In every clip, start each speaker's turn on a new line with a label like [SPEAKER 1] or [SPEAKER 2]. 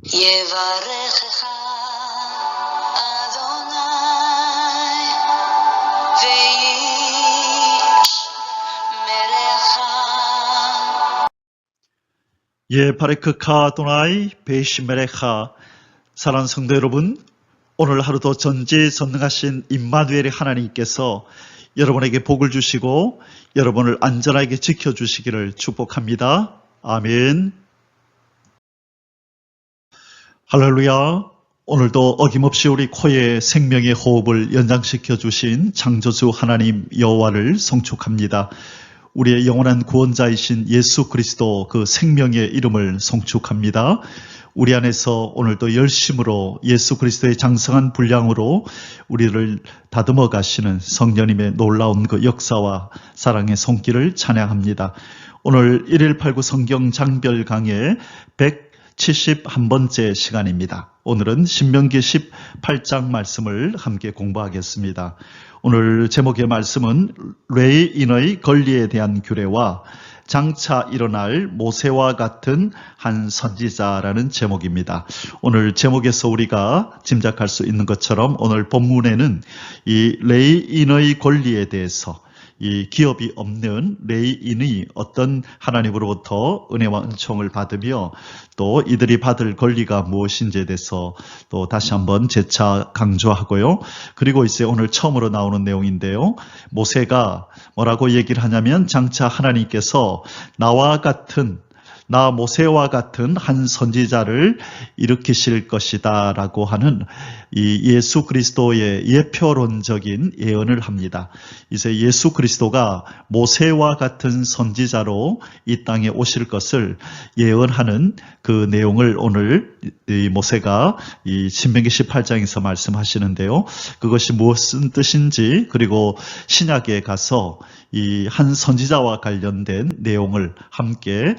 [SPEAKER 1] יברכך אדוני וישמרך.
[SPEAKER 2] 예바레크카 아도나이 베이시메레카. 사랑하는 성도 여러분, 오늘 하루도 전지전능하신 임마누엘의 하나님께서 여러분에게 복을 주시고 여러분을 안전하게 지켜주시기를 축복합니다. 아멘. 할렐루야. 오늘도 어김없이 우리 코에 생명의 호흡을 연장시켜 주신 창조주 하나님 여호와를 송축합니다. 우리의 영원한 구원자이신 예수 그리스도 그 생명의 이름을 송축합니다. 우리 안에서 오늘도 열심으로 예수 그리스도의 장성한 분량으로 우리를 다듬어 가시는 성령님의 놀라운 그 역사와 사랑의 손길을 찬양합니다. 오늘 1189 성경 장별 강의 171번째 시간입니다. 오늘은 신명기 18장 말씀을 함께 공부하겠습니다. 오늘 제목의 말씀은 레위인의 권리에 대한 규례와 장차 일어날 모세와 같은 한 선지자라는 제목입니다. 오늘 제목에서 우리가 짐작할 수 있는 것처럼 오늘 본문에는 이 레위인의 권리에 대해서 이 기업이 없는 레위인이 어떤 하나님으로부터 은혜와 은총을 받으며 또 이들이 받을 권리가 무엇인지에 대해서 또 다시 한번 재차 강조하고요. 그리고 이제 오늘 처음으로 나오는 내용인데요. 모세가 뭐라고 얘기를 하냐면 장차 하나님께서 나 모세와 같은 한 선지자를 일으키실 것이다 라고 하는 이 예수 그리스도의 예표론적인 예언을 합니다. 이제 예수 그리스도가 모세와 같은 선지자로 이 땅에 오실 것을 예언하는 그 내용을 오늘 이 모세가 이 신명기 18장에서 말씀하시는데요. 그것이 무슨 뜻인지 그리고 신약에 가서 이 한 선지자와 관련된 내용을 함께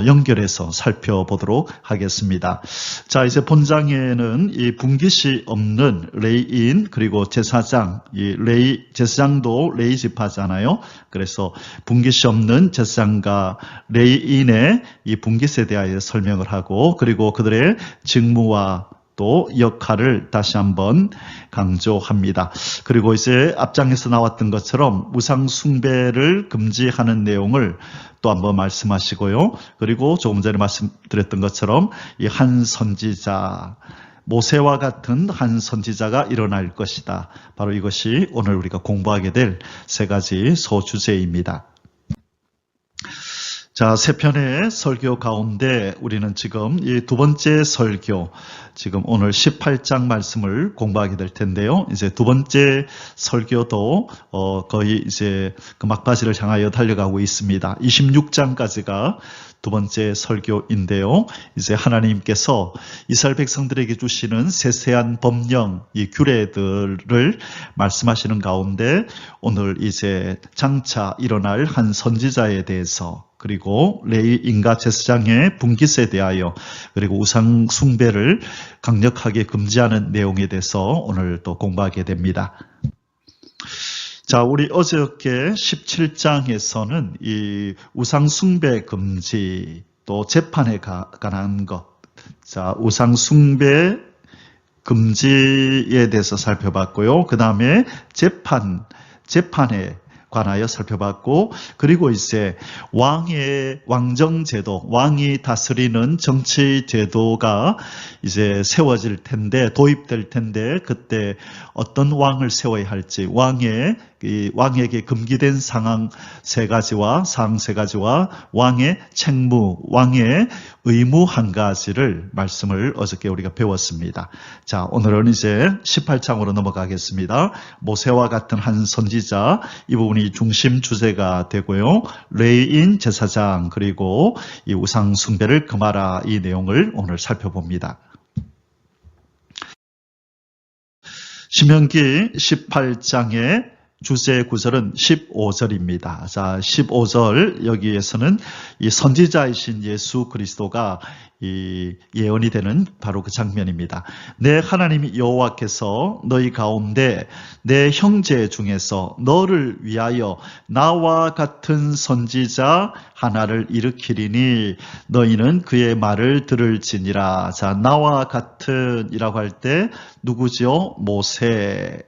[SPEAKER 2] 연결해서 살펴보도록 하겠습니다. 자, 이제 본장에는 이 분깃이 없는 레위인 그리고 제사장, 제사장도 레위 지파잖아요. 그래서 분깃이 없는 제사장과 레위인의 이 분깃에 대하여 설명을 하고 그리고 그들의 직무와 또 역할을 다시 한번 강조합니다. 그리고 이제 앞장에서 나왔던 것처럼 우상 숭배를 금지하는 내용을 또 한번 말씀하시고요. 그리고 조금 전에 말씀드렸던 것처럼 이 한 선지자, 모세와 같은 한 선지자가 일어날 것이다. 바로 이것이 오늘 우리가 공부하게 될 세 가지 소주제입니다. 자, 세 편의 설교 가운데 우리는 지금 이 두 번째 설교, 지금 오늘 18장 말씀을 공부하게 될 텐데요. 이제 두 번째 설교도 거의 이제 그 막바지를 향하여 달려가고 있습니다. 26장까지가 두 번째 설교인데요. 이제 하나님께서 이스라엘 백성들에게 주시는 세세한 법령, 이 규례들을 말씀하시는 가운데 오늘 이제 장차 일어날 한 선지자에 대해서 그리고 레위인과 제사장의 분깃에 대하여 그리고 우상 숭배를 강력하게 금지하는 내용에 대해서 오늘 또 공부하게 됩니다. 자, 우리 어저께 17장에서는 이 우상 숭배 금지 또 재판에 관한 것, 자, 우상 숭배 금지에 대해서 살펴봤고요. 그 다음에 재판에 관하여 살펴봤고, 그리고 이제 왕정제도, 왕이 다스리는 정치제도가 이제 세워질 텐데, 도입될 텐데, 그때 어떤 왕을 세워야 할지, 왕에게 금기된 사항 세 가지와 왕의 책무, 왕의 의무 한 가지를 말씀을 어저께 우리가 배웠습니다. 자, 오늘은 이제 18장으로 넘어가겠습니다. 모세와 같은 한 선지자, 이 부분이 중심 주제가 되고요. 레위인, 제사장, 그리고 이 우상 숭배를 금하라, 이 내용을 오늘 살펴봅니다. 신명기 18장의 주제 구절은 15절입니다. 자, 15절 여기에서는 이 선지자이신 예수 그리스도가 이 예언이 되는 바로 그 장면입니다. 내 하나님 여호와께서 너희 가운데 내 형제 중에서 너를 위하여 나와 같은 선지자 하나를 일으키리니 너희는 그의 말을 들을지니라. 자, 나와 같은이라고 할 때 누구죠?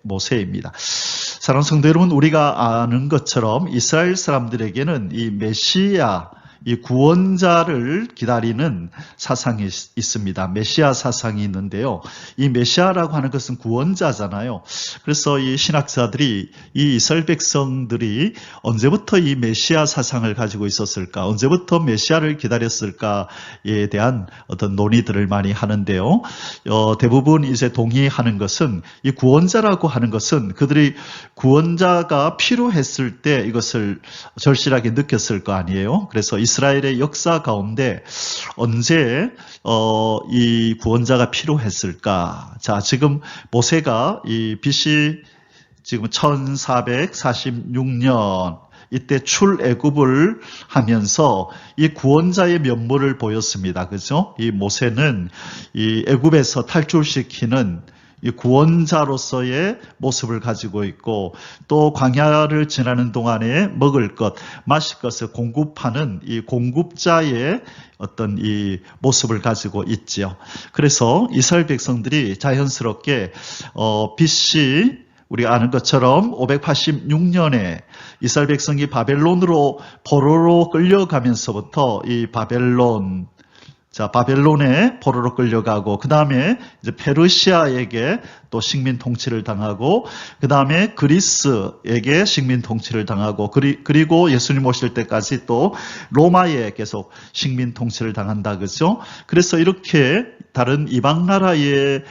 [SPEAKER 2] 모세입니다. 사랑하는 성도 여러분, 우리가 아는 것처럼 이스라엘 사람들에게는 이 메시아, 이 구원자를 기다리는 사상이 있습니다. 메시아 사상이 있는데요. 이 메시아라고 하는 것은 구원자잖아요. 그래서 이 신학자들이 이 이스라엘 백성들이 언제부터 이 메시아 사상을 가지고 있었을까? 언제부터 메시아를 기다렸을까에 대한 어떤 논의들을 많이 하는데요. 대부분 이제 동의하는 것은 이 구원자라고 하는 것은 그들이 구원자가 필요했을 때 이것을 절실하게 느꼈을 거 아니에요. 그래서 이스라엘의 역사 가운데 언제 이 구원자가 필요했을까? 자, 지금 모세가 이 BC 지금 1446년 이때 출애굽을 하면서 이 구원자의 면모를 보였습니다. 그죠? 이 모세는 이 애굽에서 탈출시키는 이 구원자로서의 모습을 가지고 있고 또 광야를 지나는 동안에 먹을 것, 마실 것을 공급하는 이 공급자의 어떤 이 모습을 가지고 있지요. 그래서 이스라엘 백성들이 자연스럽게 BC 우리가 아는 것처럼 586년에 이스라엘 백성이 바벨론으로 포로로 끌려가면서부터 이 바벨론에 포로로 끌려가고 그 다음에 이제 페르시아에게 또 식민 통치를 당하고 그 다음에 그리스에게 식민 통치를 당하고 그리고 예수님 오실 때까지 또 로마에 계속 식민 통치를 당한다 그죠? 그래서 이렇게 다른 이방 나라의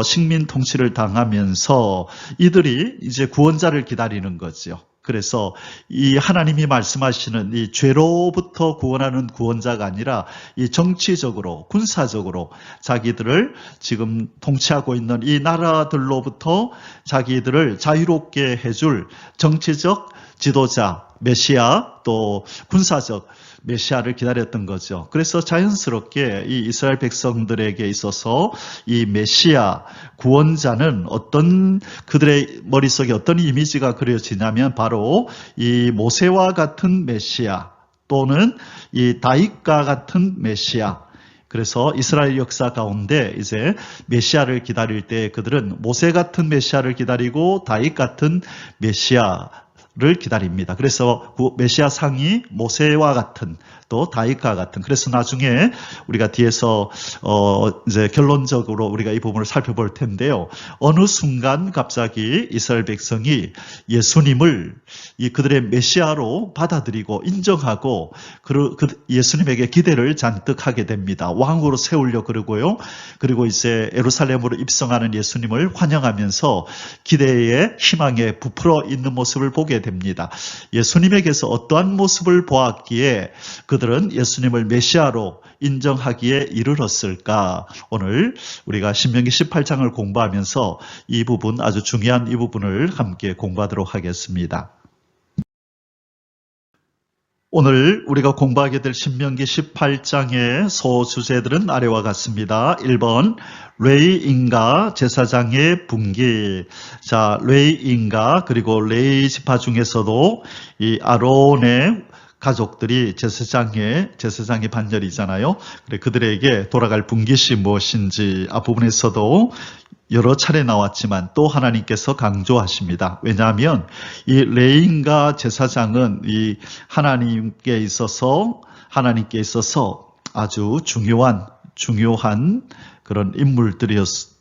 [SPEAKER 2] 식민 통치를 당하면서 이들이 이제 구원자를 기다리는 거죠. 그래서 이 하나님이 말씀하시는 이 죄로부터 구원하는 구원자가 아니라 이 정치적으로 군사적으로 자기들을 지금 통치하고 있는 이 나라들로부터 자기들을 자유롭게 해줄 정치적 지도자 메시아 또 군사적 메시아를 기다렸던 거죠. 그래서 자연스럽게 이 이스라엘 백성들에게 있어서 이 메시아 구원자는 어떤 그들의 머릿속에 어떤 이미지가 그려지냐면 바로 이 모세와 같은 메시아 또는 이 다윗과 같은 메시아. 그래서 이스라엘 역사 가운데 이제 메시아를 기다릴 때 그들은 모세 같은 메시아를 기다리고 다윗 같은 메시아를 기다립니다. 그래서 그 메시아 상이 모세와 같은 또 다윗과 같은. 그래서 나중에 우리가 뒤에서 이제 결론적으로 우리가 이 부분을 살펴볼 텐데요. 어느 순간 갑자기 이스라엘 백성이 예수님을 그들의 메시아로 받아들이고 인정하고 예수님에게 기대를 잔뜩 하게 됩니다. 왕으로 세우려 그러고요. 그리고 이제 예루살렘으로 입성하는 예수님을 환영하면서 기대에 희망에 부풀어 있는 모습을 보게 됩니다. 예수님에게서 어떠한 모습을 보았기에 그들은 예수님을 메시아로 인정하기에 이르렀을까? 오늘 우리가 신명기 18장을 공부하면서 이 부분, 아주 중요한 이 부분을 함께 공부하도록 하겠습니다. 오늘 우리가 공부하게 될 신명기 18장의 소주제들은 아래와 같습니다. 1번 레위인가 제사장의 분기. 자, 레위인가 그리고 레위 지파 중에서도 이 아론의 가족들이 제사장의 반열이잖아요. 그래 그들에게 돌아갈 분깃이 무엇인지 앞부분에서도 여러 차례 나왔지만 또 하나님께서 강조하십니다. 왜냐하면 이 레위인과 제사장은 이 하나님께 있어서 아주 중요한 그런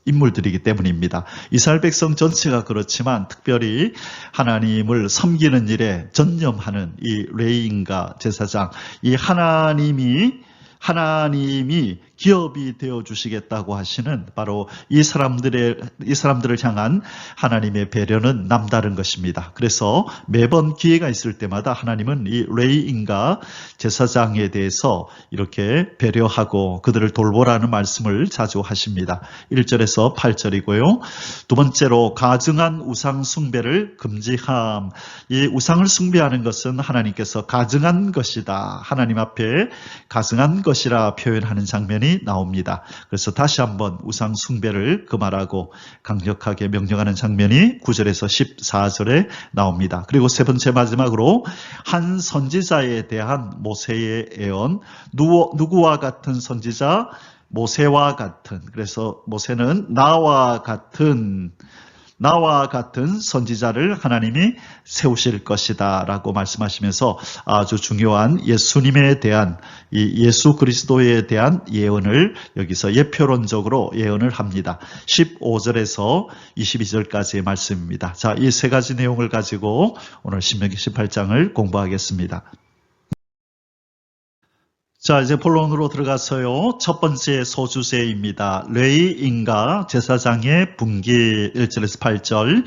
[SPEAKER 2] 인물들이기 때문입니다. 이스라엘 백성 전체가 그렇지만 특별히 하나님을 섬기는 일에 전념하는 이 레위인과 제사장, 이 하나님이 기업이 되어 주시겠다고 하시는 바로 이 사람들을 향한 하나님의 배려는 남다른 것입니다. 그래서 매번 기회가 있을 때마다 하나님은 이 레위인과 제사장에 대해서 이렇게 배려하고 그들을 돌보라는 말씀을 자주 하십니다. 1절에서 8절이고요. 두 번째로 가증한 우상 숭배를 금지함. 이 우상을 숭배하는 것은 하나님께서 가증한 것이다. 하나님 앞에 가증한 것이라 표현하는 장면이 나옵니다. 그래서 다시 한번 우상 숭배를 금하라고 강력하게 명령하는 장면이 9절에서 14절에 나옵니다. 그리고 세 번째 마지막으로 한 선지자에 대한 모세의 예언, 누구와 같은 선지자? 모세와 같은. 그래서 모세는 나와 같은 선지자를 하나님이 세우실 것이다 라고 말씀하시면서 아주 중요한 예수님에 대한 이 예수 그리스도에 대한 예언을 여기서 예표론적으로 예언을 합니다. 15절에서 22절까지의 말씀입니다. 자, 이 세 가지 내용을 가지고 오늘 신명기 18장을 공부하겠습니다. 자, 이제 본론으로 들어가서요. 첫 번째 소주제입니다. 레위인과 제사장의 분기 1절에서 8절.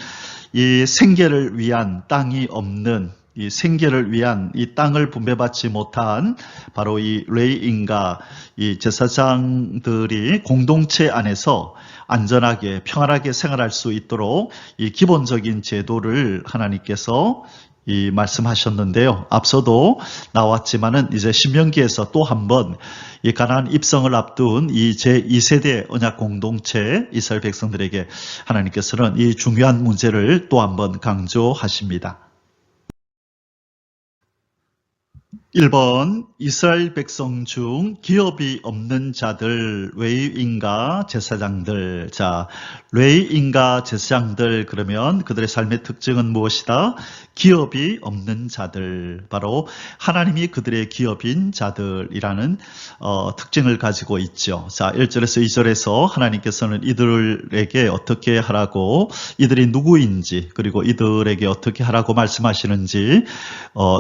[SPEAKER 2] 이 생계를 위한 땅이 없는 이 생계를 위한 이 땅을 분배받지 못한 바로 이 레위인과 이 제사장들이 공동체 안에서 안전하게 평안하게 생활할 수 있도록 이 기본적인 제도를 하나님께서 말씀하셨는데요. 앞서도 나왔지만은 이제 신명기에서 또 한 번 이 가나안 입성을 앞둔 이 제2세대 언약 공동체 이스라엘 백성들에게 하나님께서는 이 중요한 문제를 또 한 번 강조하십니다. 1번 이스라엘 백성 중 기업이 없는 자들, 레위인과 제사장들. 자, 레위인과 제사장들 그러면 그들의 삶의 특징은 무엇이다? 기업이 없는 자들. 바로 하나님이 그들의 기업인 자들이라는 특징을 가지고 있죠. 자, 1절에서 2절에서 하나님께서는 이들에게 어떻게 하라고, 이들이 누구인지, 그리고 이들에게 어떻게 하라고 말씀하시는지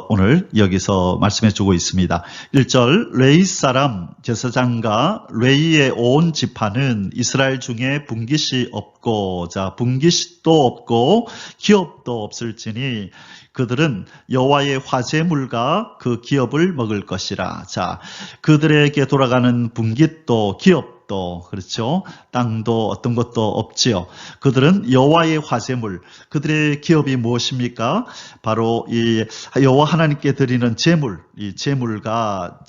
[SPEAKER 2] 오늘 여기서 말씀해주고 있습니다. 1절 레위 사람 제사장과 레위의 온 지파는 이스라엘 중에 분깃이 없고, 자, 분깃도 없고 기업도 없을지니 그들은 여호와의 화제물과 그 기업을 먹을 것이라. 자, 그들에게 돌아가는 분깃도 기업도 그렇죠. 땅도 어떤 것도 없지요. 그들은 여호와의 화제물, 그들의 기업이 무엇입니까? 바로 이 여호와 하나님께 드리는 제물, 이 제물과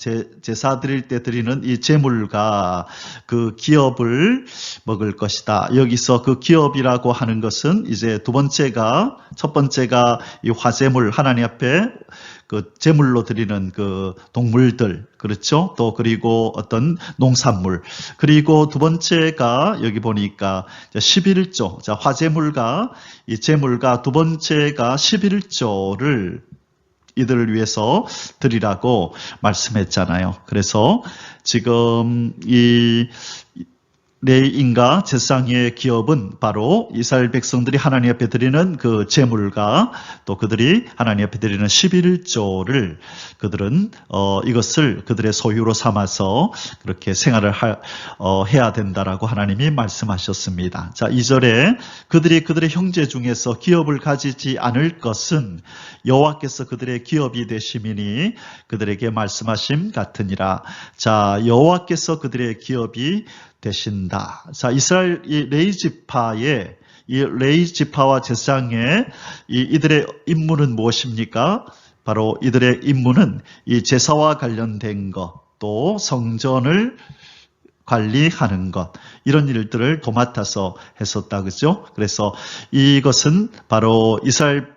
[SPEAKER 2] 제사 드릴 때 드리는 이 제물과 그 기업을 먹을 것이다. 여기서 그 기업이라고 하는 것은 이제 첫 번째가 이 화제물, 하나님 앞에 그 제물로 드리는 그 동물들, 그렇죠? 또 그리고 어떤 농산물. 그리고 두 번째가 여기 보니까 11조. 자, 화제물과 이 제물과 두 번째가 11조를 이들을 위해서 드리라고 말씀했잖아요. 그래서 지금 이 레위인과 제사장의 기업은 바로 이스라엘 백성들이 하나님 앞에 드리는 그 제물과 또 그들이 하나님 앞에 드리는 11조를 그들은 이것을 그들의 소유로 삼아서 그렇게 생활을 해야 된다라고 하나님이 말씀하셨습니다. 자, 2절에 그들이 그들의 형제 중에서 기업을 가지지 않을 것은 여호와께서 그들의 기업이 되심이니 그들에게 말씀하심 같으니라. 자, 여호와께서 그들의 기업이 되신다. 자, 이스라엘 이 레위 지파와 제사장의 이들의 임무는 무엇입니까? 바로 이들의 임무는 이 제사와 관련된 것, 또 성전을 관리하는 것, 이런 일들을 도맡아서 했었다, 그죠? 그래서 이것은 바로 이스라엘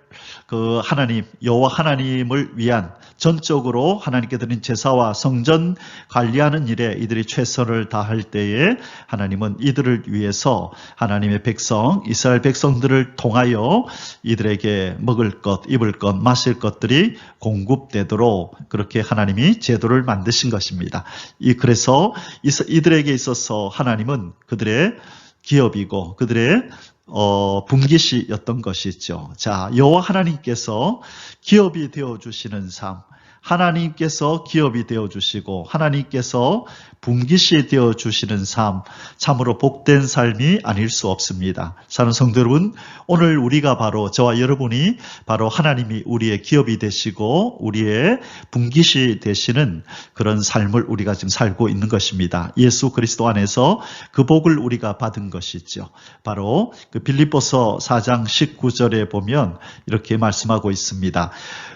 [SPEAKER 2] 그 하나님, 여호와 하나님을 위한 전적으로 하나님께 드린 제사와 성전 관리하는 일에 이들이 최선을 다할 때에 하나님은 이들을 위해서 하나님의 백성, 이스라엘 백성들을 통하여 이들에게 먹을 것, 입을 것, 마실 것들이 공급되도록 그렇게 하나님이 제도를 만드신 것입니다. 그래서 이들에게 있어서 하나님은 그들의 기업이고 그들의 분깃이었던 것이죠. 자, 여호와 하나님께서 기업이 되어주시는 삶, 하나님께서 기업이 되어주시고 하나님께서 분깃이 되어주시는 삶, 참으로 복된 삶이 아닐 수 없습니다. 사랑하는 성도 여러분, 오늘 우리가 바로 저와 여러분이 바로 하나님이 우리의 기업이 되시고 우리의 분깃이 되시는 그런 삶을 우리가 지금 살고 있는 것입니다. 예수 그리스도 안에서 그 복을 우리가 받은 것이죠. 바로 그 빌립보서 4장 19절에 보면 이렇게 말씀하고 있습니다.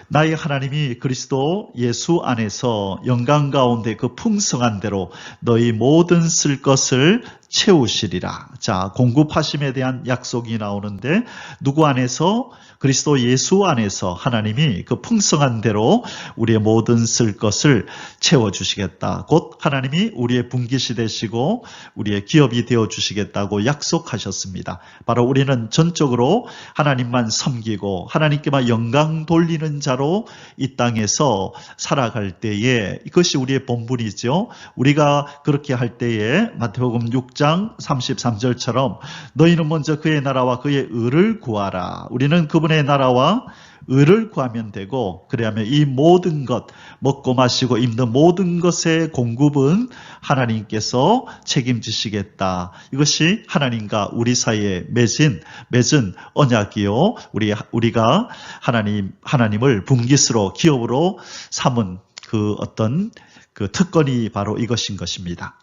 [SPEAKER 2] 나의 하나님이 그리스도 예수 안에서 영광 가운데 그 풍성한 대로 너희 모든 쓸 것을 채우시리라. 자, 공급하심에 대한 약속이 나오는데 누구 안에서? 그리스도 예수 안에서 하나님이 그 풍성한 대로 우리의 모든 쓸 것을 채워주시겠다. 곧 하나님이 우리의 분깃이 되시고 우리의 기업이 되어주시겠다고 약속하셨습니다. 바로 우리는 전적으로 하나님만 섬기고 하나님께만 영광 돌리는 자로 이 땅에서 살아갈 때에 이것이 우리의 본분이죠. 우리가 그렇게 할 때에 마태복음 6장 33절처럼 너희는 먼저 그의 나라와 그의 의를 구하라. 우리는 그분의 나라와 의를 구하면 되고 그래야면 이 모든 것 먹고 마시고 입는 모든 것의 공급은 하나님께서 책임지시겠다. 이것이 하나님과 우리 사이에 맺은 언약이요. 우리가 하나님을 분깃으로 기업으로 삼은 그 어떤 그 특권이 바로 이것인 것입니다.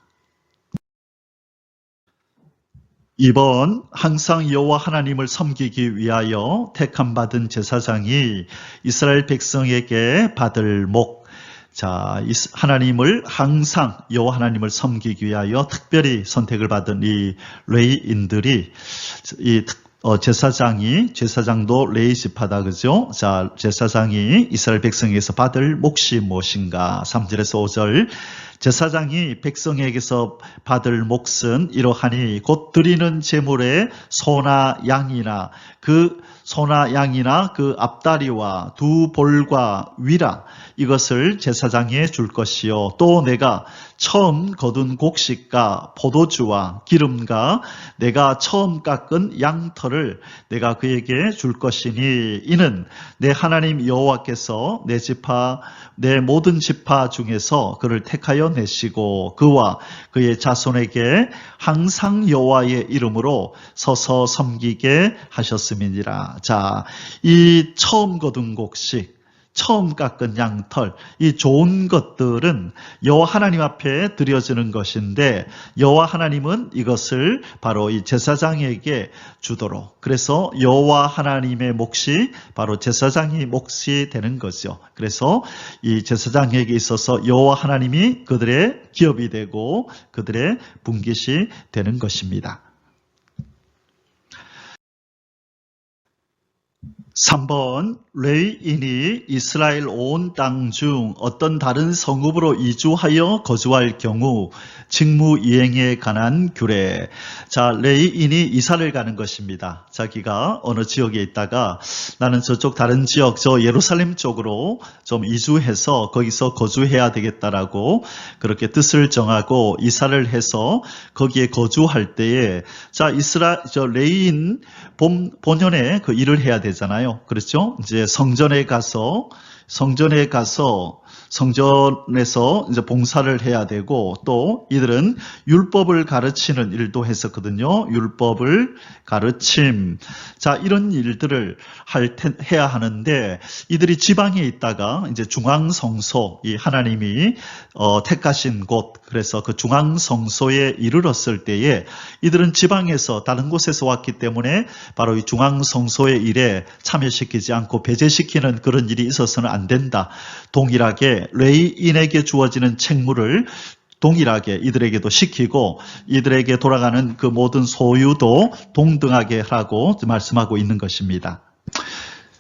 [SPEAKER 2] 2번, 항상 여호와 하나님을 섬기기 위하여 택함받은 제사장이 이스라엘 백성에게 받을 목. 자, 하나님을 항상 여호와 하나님을 섬기기 위하여 특별히 선택을 받은 이 레위인들이 제사장도 레위 지파다, 그죠? 자, 제사장이 이스라엘 백성에게서 받을 몫이 무엇인가? 3절에서 5절. 제사장이 백성에게서 받을 몫은 이러하니 곧 드리는 제물에 소나 양이나 그 앞다리와 두 볼과 위라 이것을 제사장에 줄 것이요 또 내가 처음 거둔 곡식과 포도주와 기름과 내가 처음 깎은 양털을 내가 그에게 줄 것이니 이는 내 하나님 여호와께서 내 모든 지파 중에서 그를 택하여 내시고 그와 그의 자손에게 항상 여호와의 이름으로 서서 섬기게 하셨음이니라. 자, 이 처음 거둔 곡식, 처음 깎은 양털, 이 좋은 것들은 여호와 하나님 앞에 드려지는 것인데 여호와 하나님은 이것을 바로 이 제사장에게 주도록, 그래서 여호와 하나님의 몫이 바로 제사장이 몫이 되는 거죠. 그래서 이 제사장에게 있어서 여호와 하나님이 그들의 기업이 되고 그들의 분깃이 되는 것입니다. 3번, 레위인이 이스라엘 온 땅 중 어떤 다른 성읍으로 이주하여 거주할 경우 직무 이행에 관한 규례. 자, 레위인이 이사를 가는 것입니다. 자기가 어느 지역에 있다가 나는 저쪽 다른 지역, 저 예루살렘 쪽으로 좀 이주해서 거기서 거주해야 되겠다라고 그렇게 뜻을 정하고 이사를 해서 거기에 거주할 때에 자, 레위인 본연의 그 일을 해야 되잖아요. 그렇죠? 이제 성전에서 이제 봉사를 해야 되고 또 이들은 율법을 가르치는 일도 했었거든요. 율법을 가르침. 자, 이런 일들을 해야 하는데 이들이 지방에 있다가 이제 중앙성소, 이 하나님이 택하신 곳, 그래서 그 중앙성소에 이르렀을 때에 이들은 지방에서 다른 곳에서 왔기 때문에 바로 이 중앙성소의 일에 참여시키지 않고 배제시키는 그런 일이 있어서는 안 된다. 동일하게 레위인에게 주어지는 책무를 동일하게 이들에게도 시키고 이들에게 돌아가는 그 모든 소유도 동등하게 하라고 말씀하고 있는 것입니다.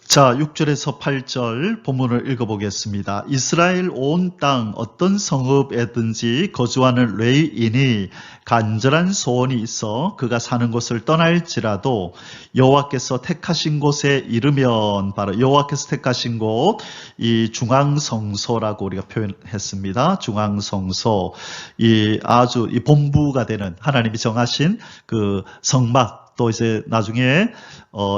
[SPEAKER 2] 자, 6절에서 8절 본문을 읽어보겠습니다. 이스라엘 온 땅 어떤 성읍에든지 거주하는 레위인이 간절한 소원이 있어 그가 사는 곳을 떠날지라도 여호와께서 택하신 곳에 이르면, 바로 여호와께서 택하신 곳, 이 중앙성소라고 우리가 표현했습니다. 중앙성소, 이 본부가 되는 하나님이 정하신 그 성막, 또 이제 나중에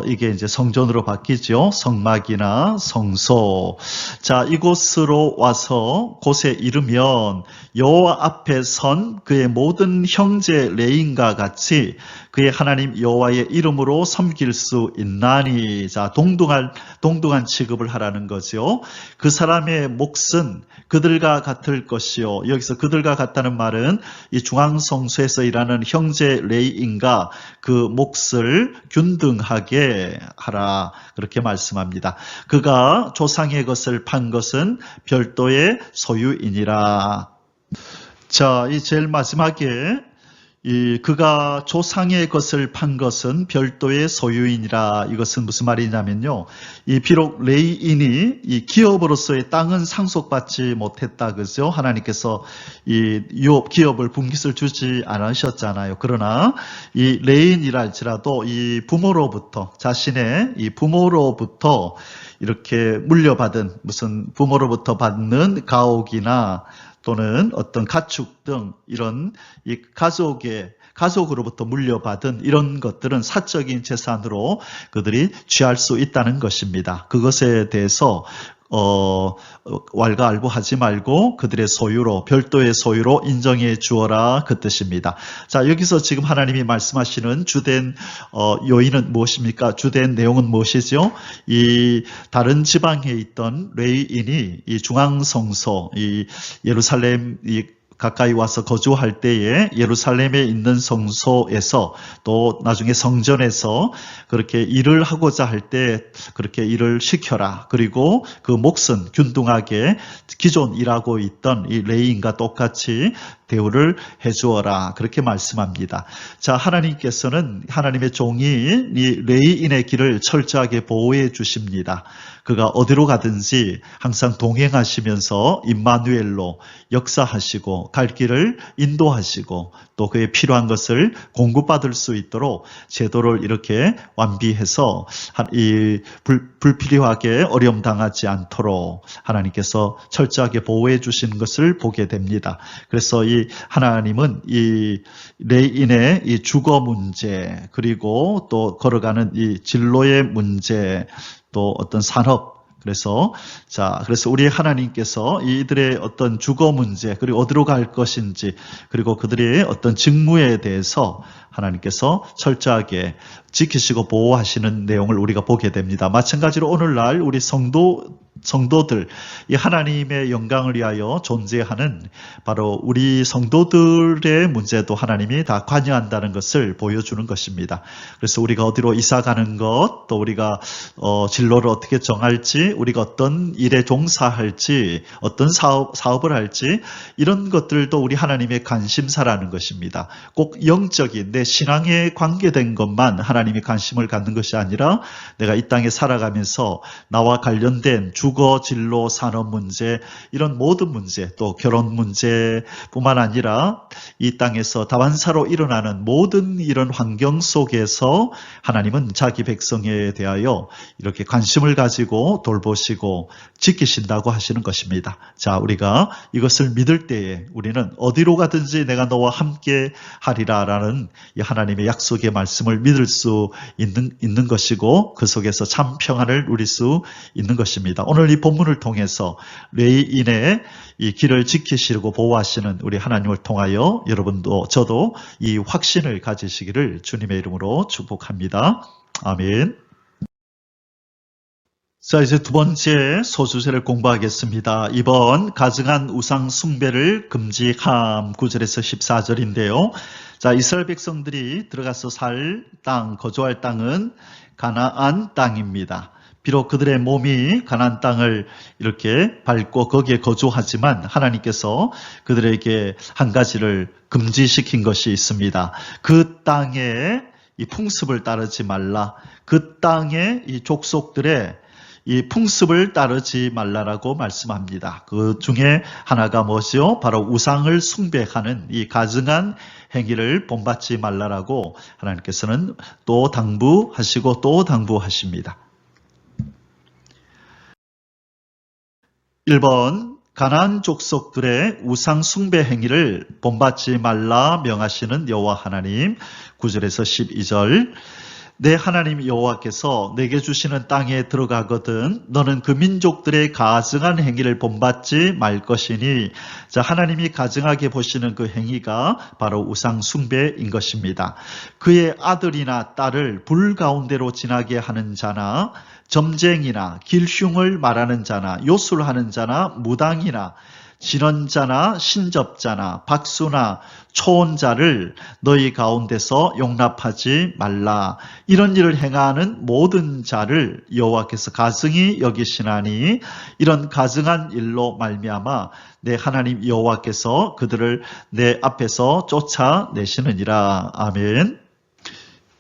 [SPEAKER 2] 이게 이제 성전으로 바뀌죠. 성막이나 성소. 자, 이곳으로 와서 곳에 이르면 여호와 앞에 선 그의 모든 형제 레인과 같이 그의 하나님 여호와의 이름으로 섬길 수 있나니. 자, 동등한 취급을 하라는 거죠. 그 사람의 몫은 그들과 같을 것이요. 여기서 그들과 같다는 말은 이 중앙성소에서 일하는 형제 레이인과 그 몫을 균등하게 하라. 그렇게 말씀합니다. 그가 조상의 것을 판 것은 별도의 소유이니라. 자, 이 제일 마지막에 그가 조상의 것을 판 것은 별도의 소유인이라. 이것은 무슨 말이냐면요. 비록 레이인이 이 기업으로서의 땅은 상속받지 못했다. 그죠? 하나님께서 기업을 분깃을 주지 않으셨잖아요. 그러나 이 레이인이라 할지라도 이 부모로부터, 자신의 이 부모로부터 이렇게 물려받은 무슨 부모로부터 받는 가옥이나 또는 어떤 가축 등 이런 이 가족으로부터 물려받은 이런 것들은 사적인 재산으로 그들이 취할 수 있다는 것입니다. 그것에 대해서 왈가왈부하지 말고 그들의 소유로, 별도의 소유로 인정해 주어라, 그 뜻입니다. 자, 여기서 지금 하나님이 말씀하시는 주된 요인은 무엇입니까? 주된 내용은 무엇이죠? 이 다른 지방에 있던 레위인이 이 중앙성소, 이 예루살렘 가까이 와서 거주할 때에 예루살렘에 있는 성소에서 또 나중에 성전에서 그렇게 일을 하고자 할 때 그렇게 일을 시켜라. 그리고 그 몫은 균등하게 기존 일하고 있던 이 레위인과 똑같이 대우를 해주어라. 그렇게 말씀합니다. 자, 하나님께서는 하나님의 종이 이 레위인의 길을 철저하게 보호해 주십니다. 그가 어디로 가든지 항상 동행하시면서 임마누엘로 역사하시고 갈 길을 인도하시고 또 그의 필요한 것을 공급받을 수 있도록 제도를 이렇게 완비해서 불필요하게 어려움 당하지 않도록 하나님께서 철저하게 보호해 주시는 것을 보게 됩니다. 그래서 이 하나님은 이 레인의 이 주거 문제, 그리고 또 걸어가는 이 진로의 문제, 또 어떤 산업, 그래서 우리 하나님께서 이들의 어떤 주거 문제, 그리고 어디로 갈 것인지, 그리고 그들의 어떤 직무에 대해서 하나님께서 철저하게 지키시고 보호하시는 내용을 우리가 보게 됩니다. 마찬가지로 오늘날 우리 성도들, 이 하나님의 영광을 위하여 존재하는 바로 우리 성도들의 문제도 하나님이 다 관여한다는 것을 보여주는 것입니다. 그래서 우리가 어디로 이사 가는 것, 또 우리가 진로를 어떻게 정할지, 우리가 어떤 일에 종사할지, 어떤 사업을 할지, 이런 것들도 우리 하나님의 관심사라는 것입니다. 꼭 영적인 내 신앙에 관계된 것만 하나님이 관심을 갖는 것이 아니라 내가 이 땅에 살아가면서 나와 관련된 주거, 진로, 산업 문제, 이런 모든 문제, 또 결혼 문제뿐만 아니라 이 땅에서 다반사로 일어나는 모든 이런 환경 속에서 하나님은 자기 백성에 대하여 이렇게 관심을 가지고 돌보시고 지키신다고 하시는 것입니다. 자, 우리가 이것을 믿을 때에 우리는 어디로 가든지 내가 너와 함께 하리라라는 이 하나님의 약속의 말씀을 믿을 수 있는 것이고, 그 속에서 참 평안을 누릴 수 있는 것입니다. 오늘 이 본문을 통해서 레위인의 이 길을 지키시고 보호하시는 우리 하나님을 통하여 여러분도 저도 이 확신을 가지시기를 주님의 이름으로 축복합니다. 아멘. 자, 이제 두 번째 소주제를 공부하겠습니다. 이번 가증한 우상 숭배를 금지함 9절에서 14절인데요. 자, 이스라엘 백성들이 들어가서 살 땅, 거주할 땅은 가나안 땅입니다. 비록 그들의 몸이 가나안 땅을 이렇게 밟고 거기에 거주하지만 하나님께서 그들에게 한 가지를 금지시킨 것이 있습니다. 그 땅의 이 풍습을 따르지 말라. 그 땅의 이 족속들의 이 풍습을 따르지 말라라고 말씀합니다. 그 중에 하나가 뭐죠? 바로 우상을 숭배하는 이 가증한 행위를 본받지 말라라고 하나님께서는 또 당부하시고 또 당부하십니다. 1번 가나안 족속들의 우상 숭배 행위를 본받지 말라 명하시는 여호와 하나님. 9절에서 12절. 내 하나님 여호와께서 내게 주시는 땅에 들어가거든 너는 그 민족들의 가증한 행위를 본받지 말 것이니, 자, 하나님이 가증하게 보시는 그 행위가 바로 우상 숭배인 것입니다. 그의 아들이나 딸을 불 가운데로 지나게 하는 자나 점쟁이나 길흉을 말하는 자나 요술하는 자나 무당이나 진언자나 신접자나 박수나 초혼자를 너희 가운데서 용납하지 말라. 이런 일을 행하는 모든 자를 여호와께서 가증히 여기시나니 이런 가증한 일로 말미암아 내 하나님 여호와께서 그들을 내 앞에서 쫓아내시느니라. 아멘.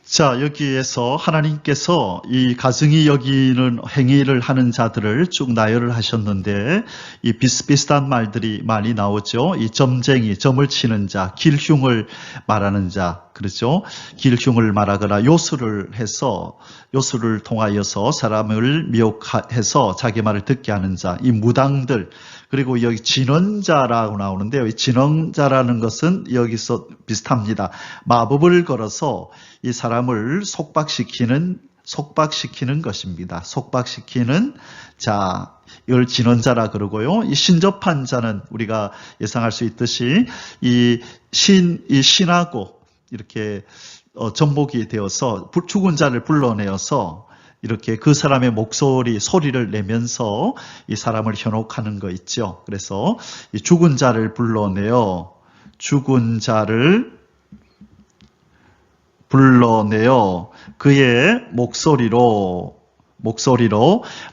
[SPEAKER 2] 자, 여기에서 하나님께서 이 가증히 여기는 행위를 하는 자들을 쭉 나열을 하셨는데, 이 비슷비슷한 말들이 많이 나오죠. 이 점쟁이, 점을 치는 자, 길흉을 말하는 자, 그렇죠? 길흉을 말하거나 요술을 통하여서 사람을 미혹해서 자기 말을 듣게 하는 자, 이 무당들, 그리고 여기 진언자라고 나오는데요. 이 진언자라는 것은 여기서 비슷합니다. 마법을 걸어서 이 사람을 속박시키는 것입니다. 속박시키는 자, 이걸 진언자라 그러고요. 이 신접한 자는 우리가 예상할 수 있듯이 신하고 이렇게 전복이 되어서 죽은 자를 불러내어서 이렇게 그 사람의 소리를 내면서 이 사람을 현혹하는 거 있죠. 그래서 이 죽은 자를 불러내어 그의 목소리로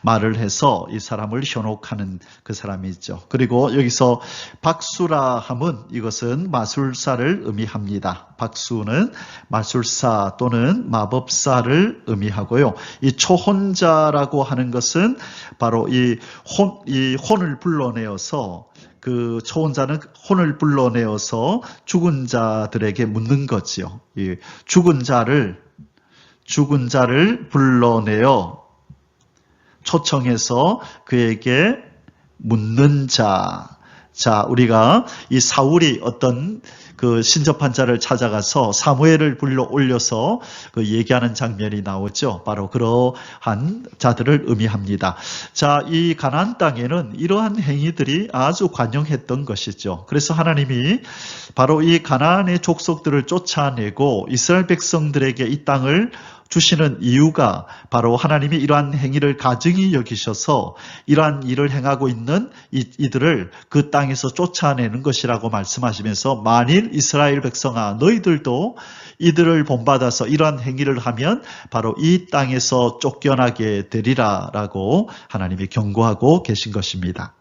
[SPEAKER 2] 말을 해서 이 사람을 현혹하는 그 사람이 있죠. 그리고 여기서 박수라 함은 이것은 마술사를 의미합니다. 박수는 마술사 또는 마법사를 의미하고요. 이 초혼자라고 하는 것은 바로 이 혼을 불러내어서, 그 초혼자는 혼을 불러내어서 죽은 자들에게 묻는 거지요. 이 죽은 자를 불러내어 초청해서 그에게 묻는 자. 자, 우리가 이 사울이 어떤 그 신접한 자를 찾아가서 사무엘을 불러 올려서 그 얘기하는 장면이 나오죠. 바로 그러한 자들을 의미합니다. 자, 이 가나안 땅에는 이러한 행위들이 아주 관용했던 것이죠. 그래서 하나님이 바로 이 가나안의 족속들을 쫓아내고 이스라엘 백성들에게 이 땅을 주시는 이유가 바로 하나님이 이러한 행위를 가증히 여기셔서 이러한 일을 행하고 있는 이들을 그 땅에서 쫓아내는 것이라고 말씀하시면서, 만일 이스라엘 백성아 너희들도 이들을 본받아서 이러한 행위를 하면 바로 이 땅에서 쫓겨나게 되리라 라고 하나님이 경고하고 계신 것입니다.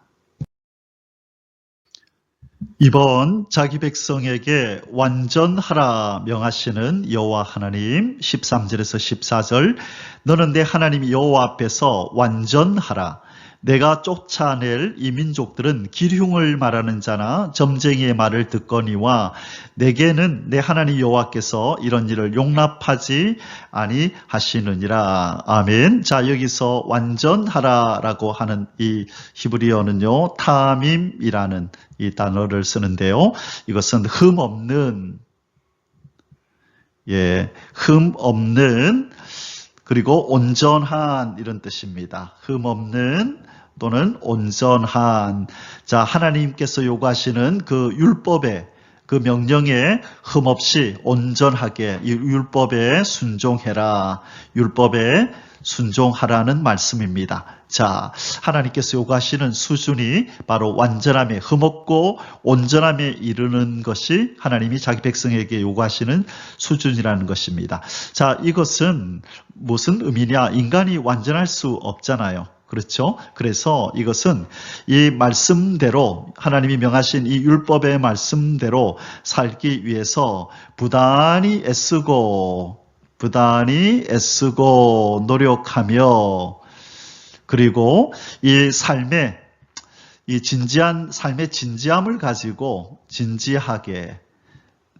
[SPEAKER 2] 이번 자기 백성에게 완전하라 명하시는 여호와 하나님. 13절에서 14절. 너는 내 하나님 여호와 앞에서 완전하라. 내가 쫓아낼 이 민족들은 기흉을 말하는 자나 점쟁이의 말을 듣거니와 내게는 내 하나님 여호와께서 이런 일을 용납하지 아니하시느니라. 아멘. 자, 여기서 완전하라라고 하는 이 히브리어는요, 타밈이라는 이 단어를 쓰는데요. 이것은 흠 없는 그리고 온전한 이런 뜻입니다. 흠 없는 또는 온전한. 자, 하나님께서 요구하시는 그 율법의 그 명령에 흠없이 온전하게 이 율법에 순종해라. 율법에 순종하라는 말씀입니다. 자, 하나님께서 요구하시는 수준이 바로 완전함에, 흠없고 온전함에 이르는 것이 하나님이 자기 백성에게 요구하시는 수준이라는 것입니다. 자, 이것은 무슨 의미냐? 인간이 완전할 수 없잖아요. 그렇죠? 그래서 이것은 이 말씀대로, 하나님이 명하신 이 율법의 말씀대로 살기 위해서 부단히 애쓰고 노력하며, 그리고 이 삶의 진지함을 가지고 진지하게,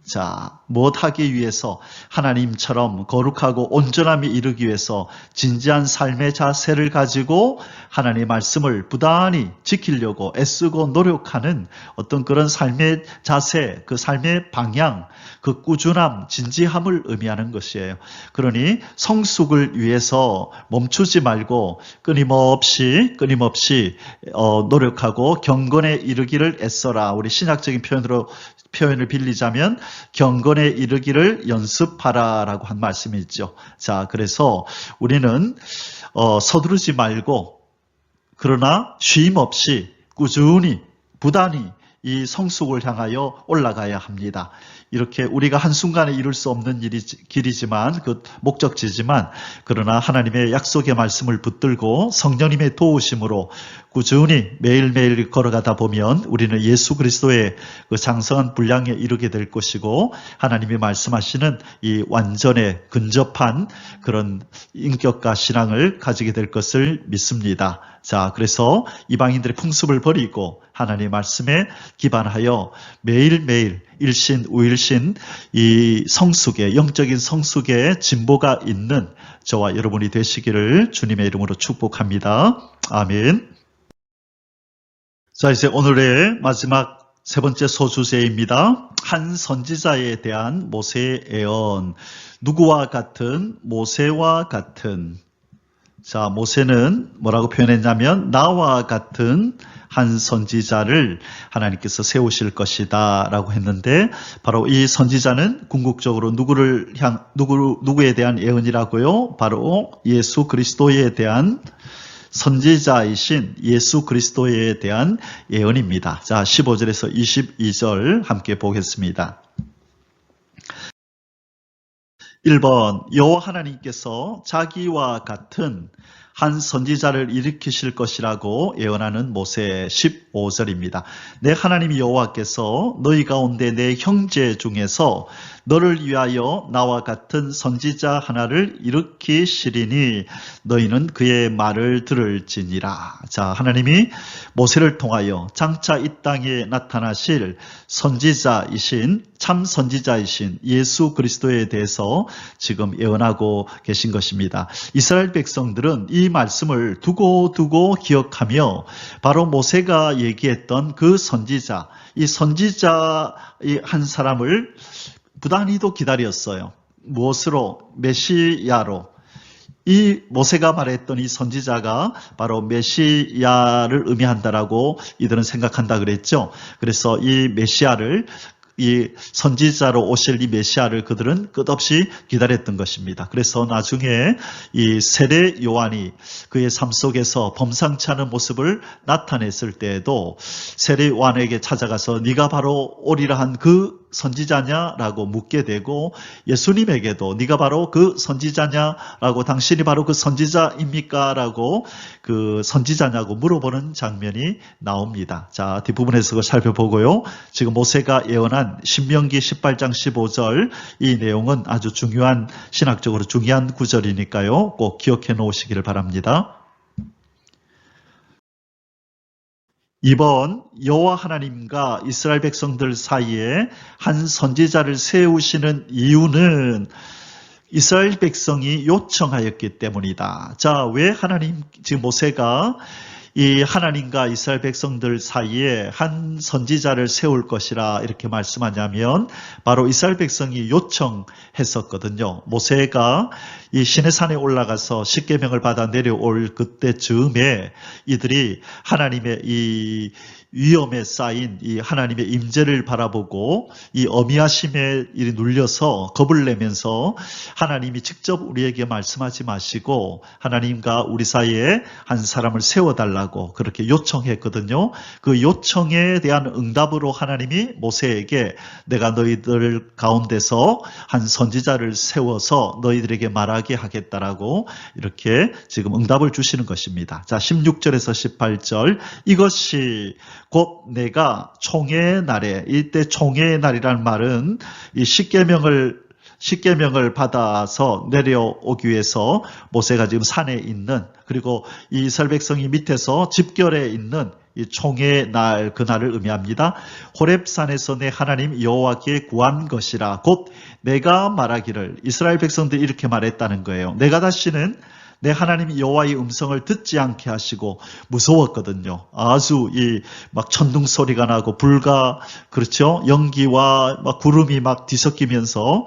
[SPEAKER 2] 자, 무엇하기 위해서 하나님처럼 거룩하고 온전함에 이르기 위해서 진지한 삶의 자세를 가지고 하나님의 말씀을 부단히 지키려고 애쓰고 노력하는 어떤 그런 삶의 자세, 그 삶의 방향, 그 꾸준함, 진지함을 의미하는 것이에요. 그러니 성숙을 위해서 멈추지 말고 끊임없이 노력하고 경건에 이르기를 애써라. 우리 신학적인 표현을 빌리자면 경건에 이르기를 연습하라라고 한 말씀이 있죠. 자, 그래서 우리는 서두르지 말고 그러나 쉼 없이 꾸준히 부단히 이 성숙을 향하여 올라가야 합니다. 이렇게 우리가 한순간에 이룰 수 없는 길이지만 그 목적지지만 그러나 하나님의 약속의 말씀을 붙들고 성령님의 도우심으로 꾸준히 매일매일 걸어가다 보면 우리는 예수 그리스도의 그 장성한 분량에 이르게 될 것이고 하나님이 말씀하시는 이 완전에 근접한 그런 인격과 신앙을 가지게 될 것을 믿습니다. 자, 그래서 이방인들의 풍습을 버리고 하나님의 말씀에 기반하여 매일매일 일신 우일신 이 성숙의 영적인 성숙의 진보가 있는 저와 여러분이 되시기를 주님의 이름으로 축복합니다. 아멘. 자, 이제 오늘의 마지막 세 번째 소주제입니다. 한 선지자에 대한 모세의 예언. 누구와 같은? 모세와 같은. 자, 모세는 뭐라고 표현했냐면 나와 같은 한 선지자를 하나님께서 세우실 것이다 라고 했는데 바로 이 선지자는 궁극적으로 누구에 대한 예언이라고요? 바로 예수 그리스도에 대한 선지자이신 예수 그리스도에 대한 예언입니다. 자, 15절에서 22절 함께 보겠습니다. 1번 여호와 하나님께서 자기와 같은 한 선지자를 일으키실 것이라고 예언하는 모세 15절입니다. 내 하나님 여호와께서 너희 가운데 내 형제 중에서 너를 위하여 나와 같은 선지자 하나를 일으키시리니 너희는 그의 말을 들을지니라. 자, 하나님이 모세를 통하여 장차 이 땅에 나타나실 선지자이신 참 선지자이신 예수 그리스도에 대해서 지금 예언하고 계신 것입니다. 이스라엘 백성들은 이 말씀을 두고 기억하며 바로 모세가 얘기했던 그 선지자, 이 선지자 한 사람을 부단히도 기다렸어요. 무엇으로? 메시아로. 이 모세가 말했던 이 선지자가 바로 메시아를 의미한다라고 이들은 생각한다 그랬죠. 그래서 이 메시아를 이 선지자로 오실 이 메시아를 그들은 끝없이 기다렸던 것입니다. 그래서 나중에 이 세례 요한이 그의 삶 속에서 범상치 않은 모습을 나타냈을 때에도 세례 요한에게 찾아가서 네가 바로 오리라 한 그 선지자냐라고 묻게 되고 예수님에게도 네가 바로 그 선지자냐라고 당신이 바로 그 선지자입니까? 라고 그 선지자냐고 물어보는 장면이 나옵니다. 자, 뒷부분에서 그걸 살펴보고요. 지금 모세가 예언한 신명기 18장 15절 이 내용은 아주 중요한 신학적으로 중요한 구절이니까요. 꼭 기억해 놓으시기를 바랍니다. 2번 여호와 하나님과 이스라엘 백성들 사이에 한 선지자를 세우시는 이유는 이스라엘 백성이 요청하였기 때문이다. 자, 왜 지금 모세가 이 하나님과 이스라엘 백성들 사이에 한 선지자를 세울 것이라 이렇게 말씀하냐면 바로 이스라엘 백성이 요청했었거든요. 모세가 이 시내산에 올라가서 십계명을 받아 내려올 그때 즈음에 이들이 하나님의 이 위험에 쌓인 이 하나님의 임재를 바라보고 이 어미하심에 눌려서 겁을 내면서 하나님이 직접 우리에게 말씀하지 마시고 하나님과 우리 사이에 한 사람을 세워달라고 그렇게 요청했거든요. 그 요청에 대한 응답으로 하나님이 모세에게 내가 너희들 가운데서 한 선지자를 세워서 너희들에게 말하게 하겠다라고 이렇게 지금 응답을 주시는 것입니다. 자, 16절에서 18절 이것이 곧 내가 총회의 날에 이때 총회의 날이라는 말은 이 십계명을 십계명을 받아서 내려오기 위해서 모세가 지금 산에 있는, 그리고 이 이스라엘 백성이 밑에서 집결해 있는 이 총회 날, 그날을 의미합니다. 호렙산에서 내 하나님 여호와께 구한 것이라 곧 내가 말하기를, 이스라엘 백성들이 이렇게 말했다는 거예요. 내가 다시는 내 하나님 여호와의 음성을 듣지 않게 하시고, 무서웠거든요. 아주 이 막 천둥 소리가 나고 불과, 그렇죠, 연기와 막 구름이 막 뒤섞이면서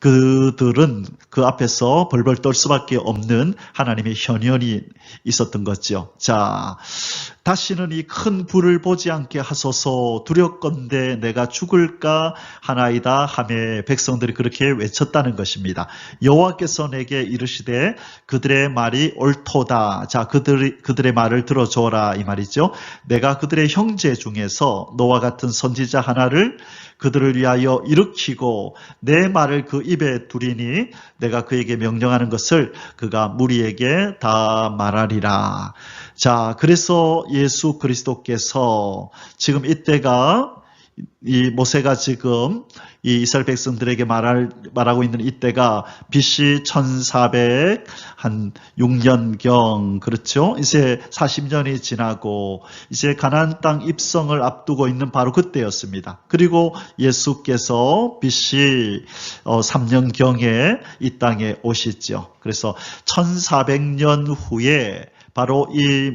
[SPEAKER 2] 그들은 그 앞에서 벌벌 떨 수밖에 없는 하나님의 현현이 있었던 거죠. 자, 다시는 이 큰 불을 보지 않게 하소서, 두렵건대 내가 죽을까 하나이다 하매 백성들이 그렇게 외쳤다는 것입니다. 여호와께서 내게 이르시되 그들의 말이 옳도다. 자, 그들의 말을 들어줘라 이 말이죠. 내가 그들의 형제 중에서 너와 같은 선지자 하나를 그들을 위하여 일으키고 내 말을 그 입에 두리니 내가 그에게 명령하는 것을 그가 무리에게 다 말하리라. 자, 그래서 예수 그리스도께서 지금 이때가, 이 모세가 지금 이 이스라엘 백성들에게 말하고 있는 이때가 BC 1406년경, 그렇죠? 이제 40년이 지나고 이제 가나안 땅 입성을 앞두고 있는 바로 그때였습니다. 그리고 예수께서 BC 3년경에 이 땅에 오시죠. 그래서 1400년 후에 바로 이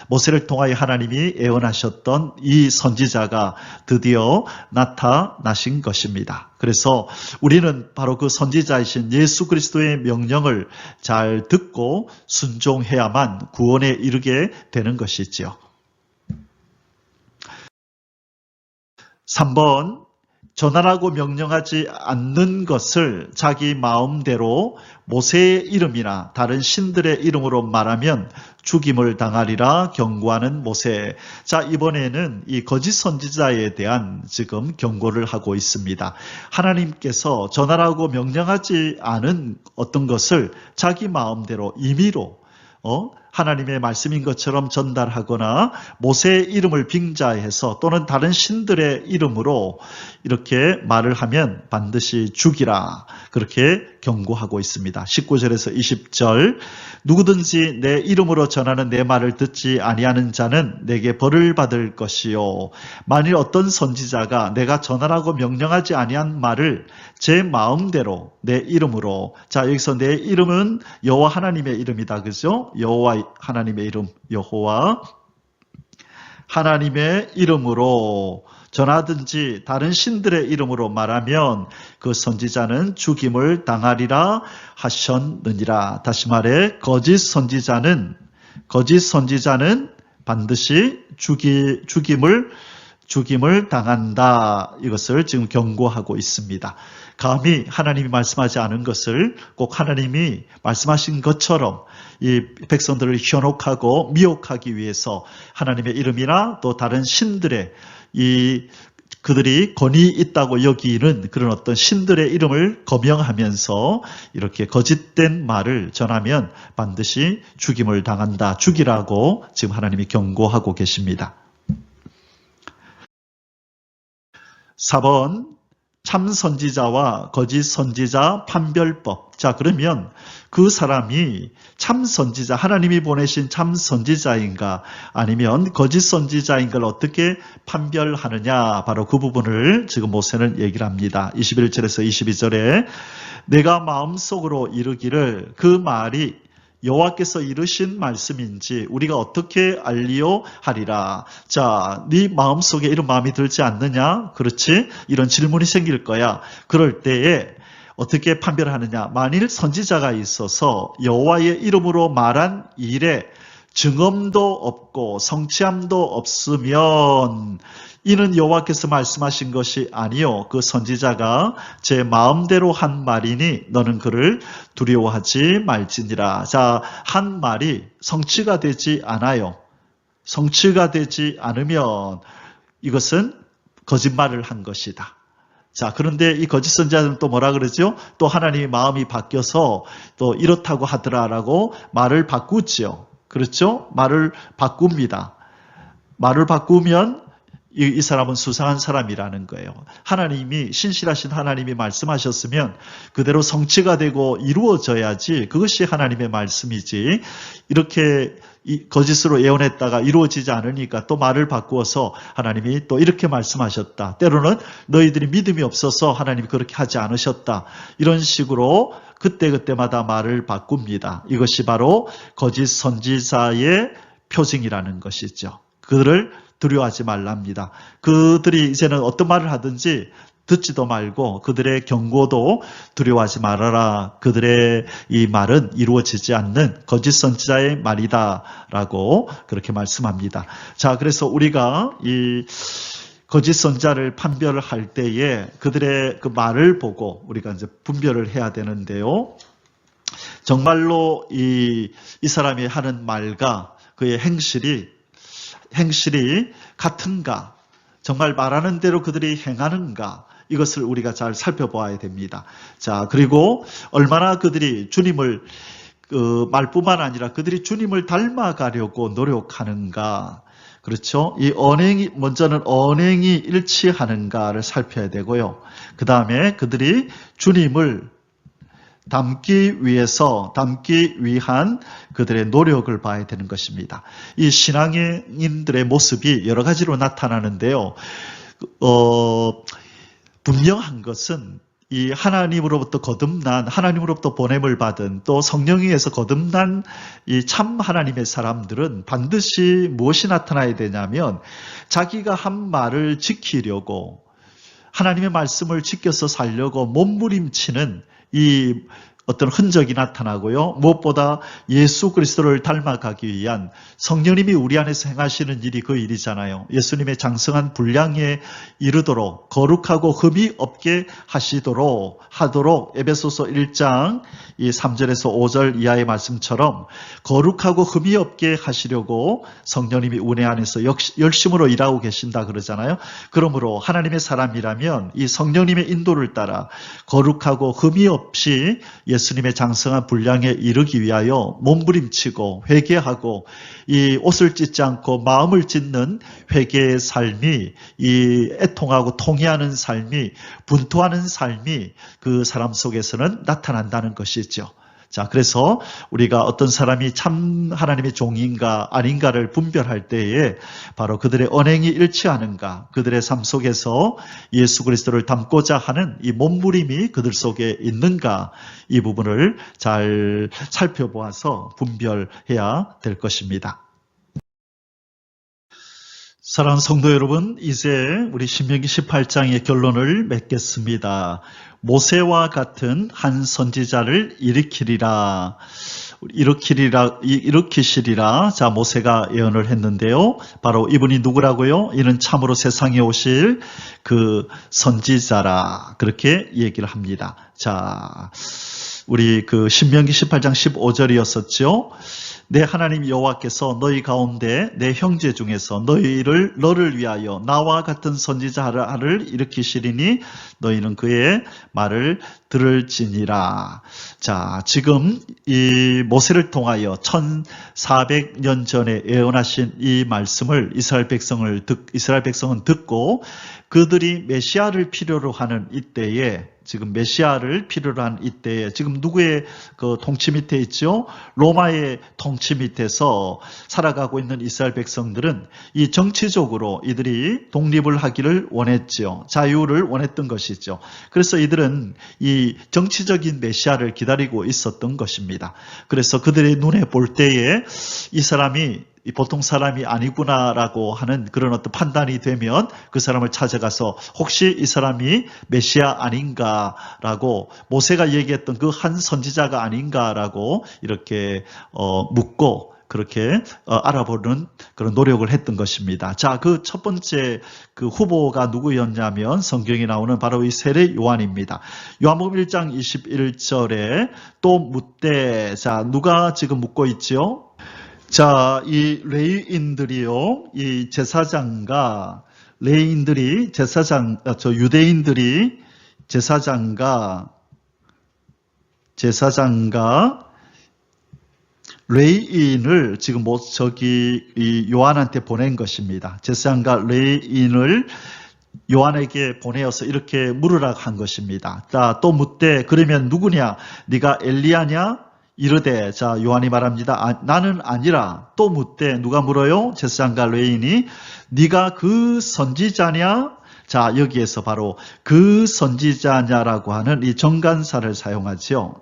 [SPEAKER 2] 모세를 통하여 하나님이 예언하셨던 이 선지자가 드디어 나타나신 것입니다. 그래서 우리는 바로 그 선지자이신 예수 그리스도의 명령을 잘 듣고 순종해야만 구원에 이르게 되는 것이지요. 3번, 전하라고 명령하지 않는 것을 자기 마음대로 모세의 이름이나 다른 신들의 이름으로 말하면 죽임을 당하리라 경고하는 모세. 자, 이번에는 이 거짓 선지자에 대한 지금 경고를 하고 있습니다. 하나님께서 전하라고 명령하지 않은 어떤 것을 자기 마음대로 임의로 하나님의 말씀인 것처럼 전달하거나 모세의 이름을 빙자해서 또는 다른 신들의 이름으로 이렇게 말을 하면 반드시 죽이라, 그렇게 경고하고 있습니다. 19절에서 20절, 누구든지 내 이름으로 전하는 내 말을 듣지 아니하는 자는 내게 벌을 받을 것이요, 만일 어떤 선지자가 내가 전하라고 명령하지 아니한 말을 제 마음대로 내 이름으로, 자, 여기서 내 이름은 여호와 하나님의 이름이다, 그죠? 여호와 하나님의 이름, 여호와 하나님의 이름으로 전하든지 다른 신들의 이름으로 말하면 그 선지자는 죽임을 당하리라 하셨느니라. 다시 말해 거짓 선지자는 반드시 죽임을 당한다. 이것을 지금 경고하고 있습니다. 감히 하나님이 말씀하지 않은 것을 꼭 하나님이 말씀하신 것처럼 이 백성들을 현혹하고 미혹하기 위해서 하나님의 이름이나 또 다른 신들의 그들이 권위 있다고 여기는 그런 어떤 신들의 이름을 거명하면서 이렇게 거짓된 말을 전하면 반드시 죽임을 당한다. 죽이라고 지금 하나님이 경고하고 계십니다. 4번, 참 선지자와 거짓 선지자 판별법. 자, 그러면 그 사람이 참 선지자, 하나님이 보내신 참 선지자인가 아니면 거짓 선지자인가를 어떻게 판별하느냐, 바로 그 부분을 지금 모세는 얘기를 합니다. 21절에서 22절에 내가 마음속으로 이르기를 그 말이 여호와께서 이르신 말씀인지 우리가 어떻게 알리오 하리라. 자, 네 마음속에 이런 마음이 들지 않느냐? 그렇지? 이런 질문이 생길 거야. 그럴 때에 어떻게 판별하느냐? 만일 선지자가 있어서 여호와의 이름으로 말한 일에 증언도 없고 성취함도 없으면 이는 여호와께서 말씀하신 것이 아니요 그 선지자가 제 마음대로 한 말이니 너는 그를 두려워하지 말지니라. 자, 한 말이 성취가 되지 않아요. 성취가 되지 않으면 이것은 거짓말을 한 것이다. 자, 그런데 이 거짓 선지자는 또 뭐라 그러죠? 또 하나님의 마음이 바뀌어서 또 이렇다고 하더라라고 말을 바꾸죠. 그렇죠? 말을 바꿉니다. 말을 바꾸면 이 사람은 수상한 사람이라는 거예요. 하나님이, 신실하신 하나님이 말씀하셨으면 그대로 성취가 되고 이루어져야지, 그것이 하나님의 말씀이지, 이렇게 거짓으로 예언했다가 이루어지지 않으니까 또 말을 바꾸어서 하나님이 또 이렇게 말씀하셨다, 때로는 너희들이 믿음이 없어서 하나님이 그렇게 하지 않으셨다, 이런 식으로 그때그때마다 말을 바꿉니다. 이것이 바로 거짓 선지자의 표징이라는 것이죠. 그들을 두려워하지 말랍니다. 그들이 이제는 어떤 말을 하든지 듣지도 말고 그들의 경고도 두려워하지 말아라. 그들의 이 말은 이루어지지 않는 거짓 선지자의 말이다라고 그렇게 말씀합니다. 자, 그래서 우리가 이 거짓 선지자를 판별을 할 때에 그들의 그 말을 보고 우리가 이제 분별을 해야 되는데요. 정말로 이 사람이 하는 말과 그의 행실이 같은가? 정말 말하는 대로 그들이 행하는가? 이것을 우리가 잘 살펴보아야 됩니다. 자, 그리고 얼마나 그들이 주님을, 말뿐만 아니라 그들이 주님을 닮아가려고 노력하는가? 그렇죠? 이 먼저는 언행이 일치하는가를 살펴야 되고요. 그 다음에 그들이 주님을 닮기 위한 그들의 노력을 봐야 되는 것입니다. 이 신앙인들의 모습이 여러 가지로 나타나는데요. 분명한 것은 이 하나님으로부터 보냄을 받은, 또 성령에 의해서 거듭난 이 참 하나님의 사람들은 반드시 무엇이 나타나야 되냐면, 자기가 한 말을 지키려고, 하나님의 말씀을 지켜서 살려고 몸부림치는 이 어떤 흔적이 나타나고요. 무엇보다 예수 그리스도를 닮아가기 위한, 성령님이 우리 안에서 행하시는 일이 그 일이잖아요. 예수님의 장성한 분량에 이르도록, 거룩하고 흠이 없게 하도록 에베소서 1장 이 3절에서 5절 이하의 말씀처럼 거룩하고 흠이 없게 하시려고 성령님이 우리 안에서 열심으로 일하고 계신다 그러잖아요. 그러므로 하나님의 사람이라면 이 성령님의 인도를 따라 거룩하고 흠이 없이 예수님의 장성한 분량에 이르기 위하여 몸부림치고 회개하고, 이 옷을 찢지 않고 마음을 찢는 회개의 삶이, 이 애통하고 통회하는 삶이, 분투하는 삶이 그 사람 속에서는 나타난다는 것이죠. 자, 그래서 우리가 어떤 사람이 참 하나님의 종인가 아닌가를 분별할 때에 바로 그들의 언행이 일치하는가, 그들의 삶 속에서 예수 그리스도를 닮고자 하는 이 몸부림이 그들 속에 있는가, 이 부분을 잘 살펴보아서 분별해야 될 것입니다. 사랑하는 성도 여러분, 이제 우리 신명기 18장의 결론을 맺겠습니다. 모세와 같은 한 선지자를 일으키시리라. 자, 모세가 예언을 했는데요. 바로 이분이 누구라고요? 이는 참으로 세상에 오실 그 선지자라. 그렇게 얘기를 합니다. 자, 우리 그 신명기 18장 15절이었었죠. 내 하나님 여호와께서 너희 가운데 내 형제 중에서 너를 위하여 나와 같은 선지자를 일으키시리니 너희는 그의 말을 들을지니라. 자, 지금 이 모세를 통하여 1400년 전에 예언하신 이 말씀을 이스라엘 백성은 듣고, 그들이 메시아를 필요로 하는 이때에, 지금 누구의 그 통치 밑에 있죠? 로마의 통치 밑에서 살아가고 있는 이스라엘 백성들은 이 정치적으로 이들이 독립을 하기를 원했죠. 자유를 원했던 것이죠. 그래서 이들은 이 정치적인 메시아를 기다리고 있었던 것입니다. 그래서 그들의 눈에 볼 때에 이 사람이 보통 사람이 아니구나라고 하는 그런 어떤 판단이 되면 그 사람을 찾아가서 혹시 이 사람이 메시아 아닌가라고, 모세가 얘기했던 그 한 선지자가 아닌가라고 이렇게 묻고 그렇게 알아보는 그런 노력을 했던 것입니다. 자, 그 첫 번째 그 후보가 누구였냐면 성경에 나오는 바로 이 세례 요한입니다. 요한복음 1장 21절에 또 묻되, 자, 누가 지금 묻고 있죠? 자, 이 레위인들이요, 이 유대인들이 제사장과 레이인을 지금 이 요한한테 보낸 것입니다. 제사장과 레이인을 요한에게 보내어서 이렇게 물으라 한 것입니다. 자, 또 묻되 그러면 누구냐? 네가 엘리야냐? 이르되, 자, 요한이 말합니다. 나는 아니라. 또 묻되 누가 물어요? 제사장과 레인이 네가 그 선지자냐? 자, 여기에서 바로 그 선지자냐라고 하는 이 정관사를 사용하죠.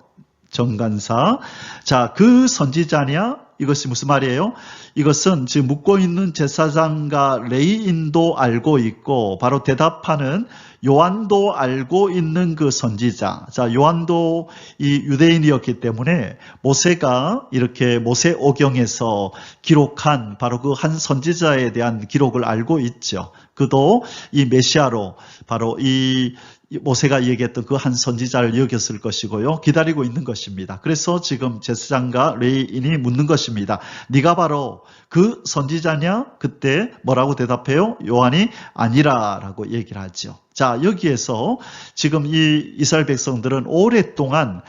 [SPEAKER 2] 정관사. 자, 그 선지자냐? 이것이 무슨 말이에요? 이것은 지금 묻고 있는 제사장과 레위인도 알고 있고 바로 대답하는 요한도 알고 있는 그 선지자. 자, 요한도 이 유대인이었기 때문에 모세가 이렇게 모세오경에서 기록한 바로 그 한 선지자에 대한 기록을 알고 있죠. 그도 이 메시아로 바로 이 모세가 얘기했던 그 한 선지자를 여겼을 것이고요. 기다리고 있는 것입니다. 그래서 지금 제사장과 레위인이 묻는 것입니다. 네가 바로 그 선지자냐? 그때 뭐라고 대답해요? 요한이 아니라라고 얘기를 하죠. 자, 여기에서 지금 이 이스라엘 백성들은 오랫동안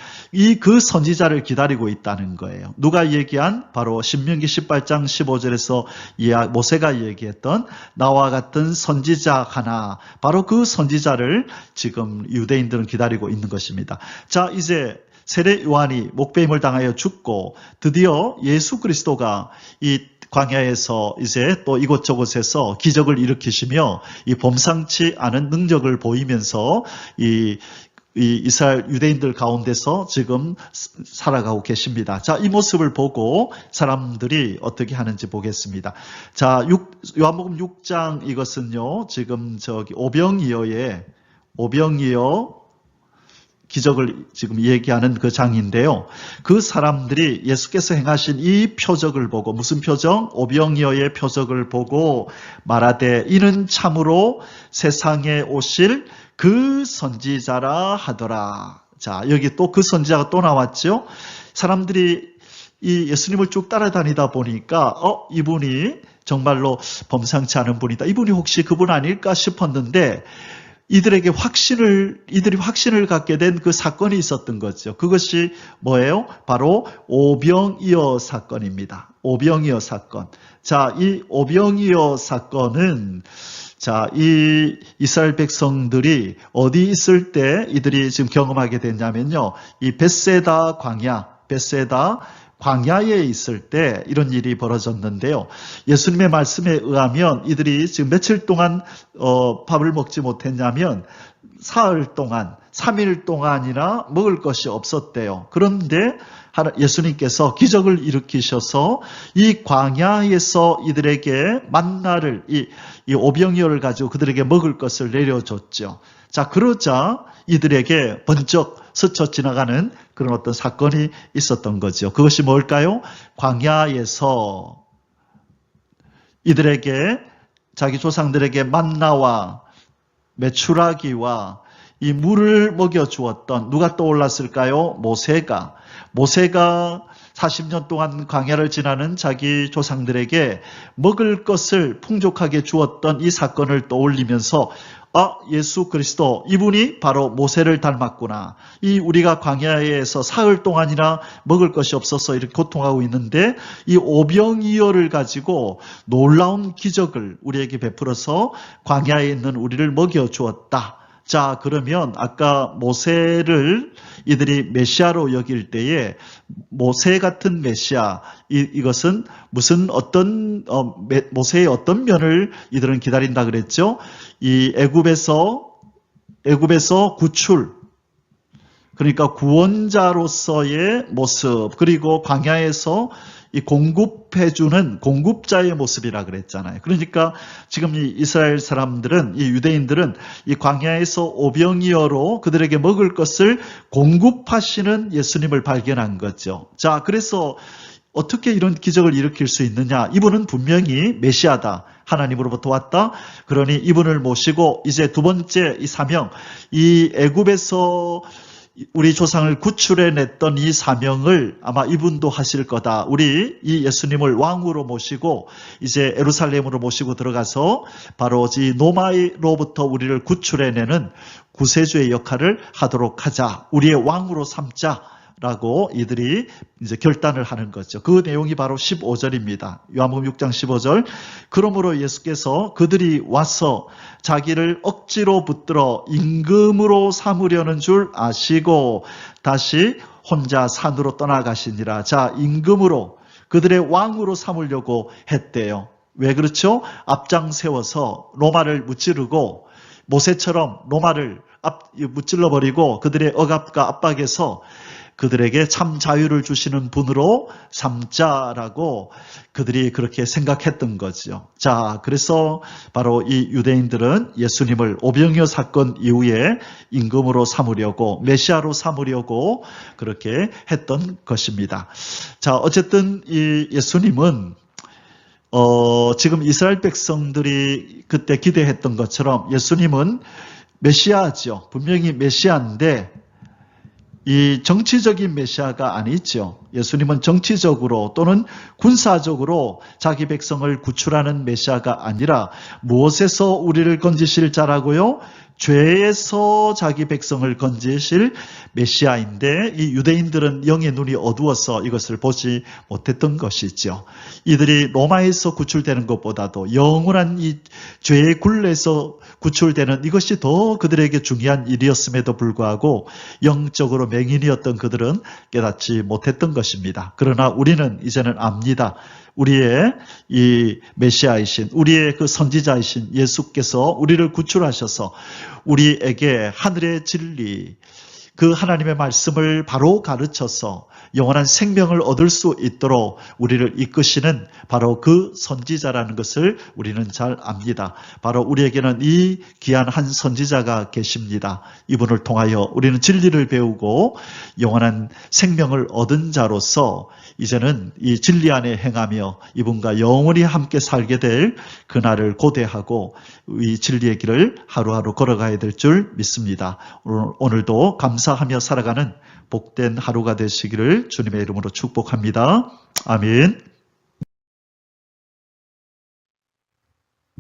[SPEAKER 2] 그 선지자를 기다리고 있다는 거예요. 누가 얘기한? 바로 신명기 18장 15절에서 모세가 얘기했던 나와 같은 선지자 하나, 바로 그 선지자를 지금 유대인들은 기다리고 있는 것입니다. 자, 이제 세례 요한이 목배임을 당하여 죽고 드디어 예수 그리스도가 이 광야에서 이제 또 이곳저곳에서 기적을 일으키시며 이 범상치 않은 능력을 보이면서 이 이스라엘 유대인들 가운데서 지금 살아가고 계십니다. 자, 이 모습을 보고 사람들이 어떻게 하는지 보겠습니다. 자, 요한복음 6장 이것은요, 지금 오병이어의 기적을 지금 얘기하는 그 장인데요. 그 사람들이 예수께서 행하신 이 표적을 보고, 무슨 표적? 오병이어의 표적을 보고 말하되 이는 참으로 세상에 오실 그 선지자라 하더라. 자, 여기 또 그 선지자가 또 나왔죠. 사람들이 이 예수님을 쭉 따라다니다 보니까 이분이 정말로 범상치 않은 분이다. 이분이 혹시 그분 아닐까 싶었는데 이들이 확신을 갖게 된 그 사건이 있었던 거죠. 그것이 뭐예요? 바로 오병이어 사건입니다. 오병이어 사건. 자, 이 오병이어 사건은 자, 이 이스라엘 백성들이 어디 있을 때 이들이 지금 경험하게 됐냐면요. 이 벳세다 광야에 있을 때 이런 일이 벌어졌는데요. 예수님의 말씀에 의하면 이들이 지금 며칠 동안 밥을 먹지 못했냐면 사흘 동안, 3일 동안이나 먹을 것이 없었대요. 그런데 예수님께서 기적을 일으키셔서 이 광야에서 이들에게 만나를, 이 오병이어를 가지고 그들에게 먹을 것을 내려줬죠. 자, 그러자 이들에게 번쩍 스쳐 지나가는 그런 어떤 사건이 있었던 거죠. 그것이 뭘까요? 광야에서 이들에게, 자기 조상들에게 만나와 메추라기와 이 물을 먹여주었던, 누가 떠올랐을까요? 모세가 40년 동안 광야를 지나는 자기 조상들에게 먹을 것을 풍족하게 주었던 이 사건을 떠올리면서 예수 그리스도, 이분이 바로 모세를 닮았구나. 우리가 광야에서 사흘 동안이나 먹을 것이 없어서 이렇게 고통하고 있는데 이 오병이어를 가지고 놀라운 기적을 우리에게 베풀어서 광야에 있는 우리를 먹여주었다. 자, 그러면 아까 모세를 이들이 메시아로 여길 때에 모세 같은 메시아, 이것은 무슨 모세의 어떤 면을 이들은 기다린다 그랬죠? 이 애굽에서 구출, 그러니까 구원자로서의 모습, 그리고 광야에서 이 공급해주는 공급자의 모습이라 그랬잖아요. 그러니까 지금 이 이스라엘 사람들은, 이 유대인들은 이 광야에서 오병이어로 그들에게 먹을 것을 공급하시는 예수님을 발견한 거죠. 자, 그래서 어떻게 이런 기적을 일으킬 수 있느냐? 이분은 분명히 메시아다. 하나님으로부터 왔다. 그러니 이분을 모시고 이제 두 번째 이 사명, 이 애굽에서 우리 조상을 구출해냈던 이 사명을 아마 이분도 하실 거다. 우리 이 예수님을 왕으로 모시고 이제 예루살렘으로 모시고 들어가서 바로 이 노마로부터 우리를 구출해내는 구세주의 역할을 하도록 하자. 우리의 왕으로 삼자. 라고 이들이 이제 결단을 하는 거죠. 그 내용이 바로 15절입니다. 요한복음 6장 15절. 그러므로 예수께서 그들이 와서 자기를 억지로 붙들어 임금으로 삼으려는 줄 아시고 다시 혼자 산으로 떠나가시니라. 자, 임금으로, 그들의 왕으로 삼으려고 했대요. 왜 그렇죠? 앞장 세워서 로마를 무찌르고 모세처럼 로마를 무찔러버리고 그들의 억압과 압박에서 그들에게 참 자유를 주시는 분으로 삼자라고 그들이 그렇게 생각했던 거죠. 자, 그래서 바로 이 유대인들은 예수님을 오병이어 사건 이후에 임금으로 삼으려고, 메시아로 삼으려고 그렇게 했던 것입니다. 자, 어쨌든 이 예수님은 지금 이스라엘 백성들이 그때 기대했던 것처럼 예수님은 메시아죠. 분명히 메시아인데 이 정치적인 메시아가 아니죠. 예수님은 정치적으로 또는 군사적으로 자기 백성을 구출하는 메시아가 아니라 무엇에서 우리를 건지실 자라고요? 죄에서 자기 백성을 건지실 메시아인데 이 유대인들은 영의 눈이 어두워서 이것을 보지 못했던 것이죠. 이들이 로마에서 구출되는 것보다도 영원한 이 죄의 굴레에서 구출되는 이것이 더 그들에게 중요한 일이었음에도 불구하고 영적으로 맹인이었던 그들은 깨닫지 못했던 것입니다. 그러나 우리는 이제는 압니다. 우리의 이 메시아이신, 우리의 그 선지자이신 예수께서 우리를 구출하셔서 우리에게 하늘의 진리, 그 하나님의 말씀을 바로 가르쳐서 영원한 생명을 얻을 수 있도록 우리를 이끄시는 바로 그 선지자라는 것을 우리는 잘 압니다. 바로 우리에게는 이 귀한 한 선지자가 계십니다. 이분을 통하여 우리는 진리를 배우고 영원한 생명을 얻은 자로서 이제는 이 진리 안에 행하며 이분과 영원히 함께 살게 될 그날을 고대하고 이 진리의 길을 하루하루 걸어가야 될 줄 믿습니다. 오늘도 감사하며 살아가는 복된 하루가 되시기를 주님의 이름으로 축복합니다. 아멘.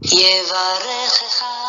[SPEAKER 1] יברכך